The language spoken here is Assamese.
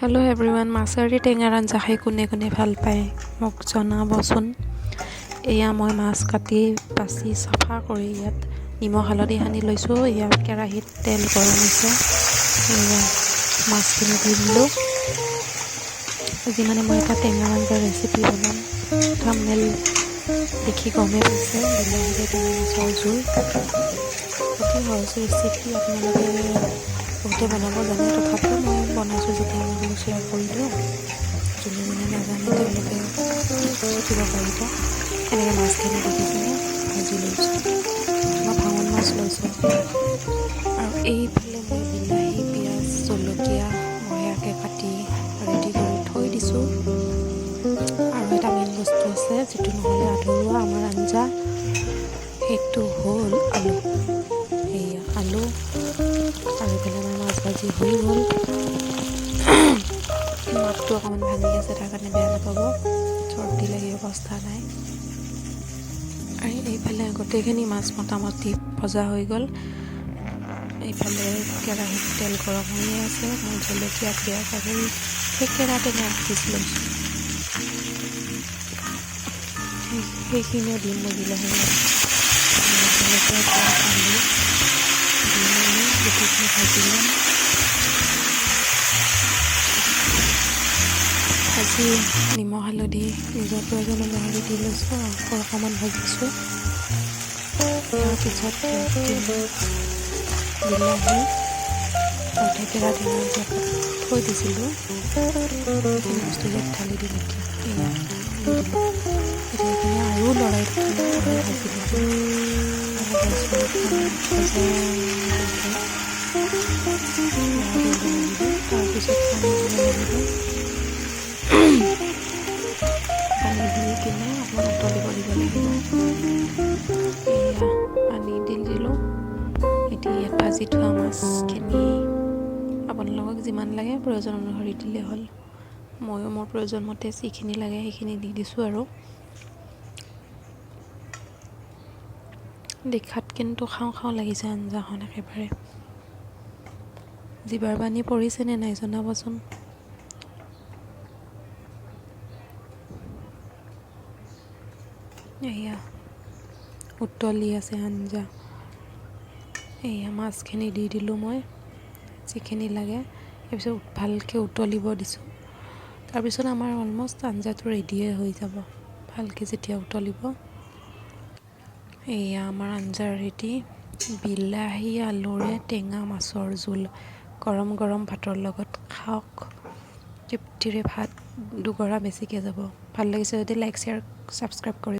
হেল্ল' এভৰিৱান, মাছেৰে টেঙাৰ আঞ্জা খাই কোনে কোনে ভাল পায় মোক জনাবচোন। এয়া মই মাছ কাটি বাছি চাফা কৰি ইয়াত নিমখ হালধি সানি লৈছোঁ। ইয়াত কেৰাহীত তেল গৰম হৈছে, এয়া মাছখিনি দি দিলোঁ। আজি মানে মই এটা টেঙাৰ আঞ্জাৰ ৰেচিপি বনাম। থাম্বনেইল দেখি গমেই পাইছে, বিলাহীৰে টেঙা মাছৰ জোল। অতি সহজ ৰেচিপি, আপোনালোকে বহুতে বনাব জানে, তথাপিও মই বনাইছোঁ যেতিয়া মই বোলো শ্বেয়াৰ কৰি দিওঁ। যোনে যোনে নাজানে তেওঁলোকে শিকিব পাৰিব। এনেকৈ মাছখিনি দেখিছেনে ভাজি লৈছোঁ। মই ভাঙন মাছ লৈছোঁ আৰু এইফালে মই বিলাহী, পিঁয়াজ, জলকীয়া বঢ়িয়াকৈ কাটি ৰেডি কৰি থৈ দিছোঁ। আৰু এটা মেইন বস্তু আছে যিটো নহ'লে আধৰুৱা আমাৰ আঞ্জা, সেইটো হ'ল আলু। সেয়া আলু আৰু এইফালে আমাৰ মাছ ভাজি হৈ গ'ল। মাতটো অকণমান ভাঙি আছে, তাৰ কাৰণে বেয়া নাপাব, চৰ্দি লাগি অৱস্থা নাই। আৰু এইফালে গোটেইখিনি মাছ মোটামুটি ভজা হৈ গ'ল। এইফালে কেৰাহীত তেল গৰম হৈয়ে আছে। মই জলকীয়া, পিঁয়াজ আৰু থেকেৰা টেঙা পিচ লৈছোঁ, সেইখিনিও দিম মই বিলাহী জলকীয়া, পিঁয়াজ, আলু দি মেলি গোটেইখিনি ভাজি ল'ম। ভাজি নিমখ হালধি নিজৰ প্ৰয়োজন অনুসৰি দি লৈছোঁ, আকৌ অকণমান ভাজিছোঁ। তাৰপিছত বিলাহী আৰু থেকেৰা টেঙা যে থৈ দিছিলোঁ, সেইখিনি বস্তু ইয়াত ঢালি দিম। এতিয়া দি দিলোঁ। এতিয়া এইখিনি আৰু লৰাই থাকিম আৰু ভাজি ল'ম। 10 মিনিটমান তাৰপিছত পানী দিব লাগিব। পানী দি কিনে অকণমান উতলিব দিব লাগিব। এয়া পানী দি দিলোঁ। এতিয়া ইয়াত ভাজি থোৱা মাছখিনি আপোনালোকক যিমান লাগে প্ৰয়োজন অনুসৰি দিলে হ'ল। ময়ো মোৰ প্ৰয়োজন মতে যিখিনি লাগে সেইখিনি দি দিছোঁ। আৰু দেখাত কিন্তু খাওঁ খাওঁ লাগিছে আঞ্জাখন একেবাৰে। জিভাৰ পানী পৰিছেনে নাই জনাবচোন। এয়া উতলি আছে আঞ্জা। এয়া মাছখিনি দি দিলোঁ মই যিখিনি লাগে, তাৰপিছত ভালকৈ উতলিব দিছোঁ। তাৰপিছত আমাৰ অলমষ্ট আঞ্জাটো ৰেডিয়ে হৈ যাব, ভালকৈ যেতিয়া উতলিব। এয়া আমাৰ আঞ্জা ৰেডি। বিলাহী আলুৰে টেঙা মাছৰ জোল গৰম গৰম ভাতৰ লগত খাওক, তৃপ্তিৰে ভাত দুগৰা বেছিকৈ যাব। ভাল লাগিছে যদি লাইক, শ্বেয়াৰ, ছাবস্ক্ৰাইব কৰি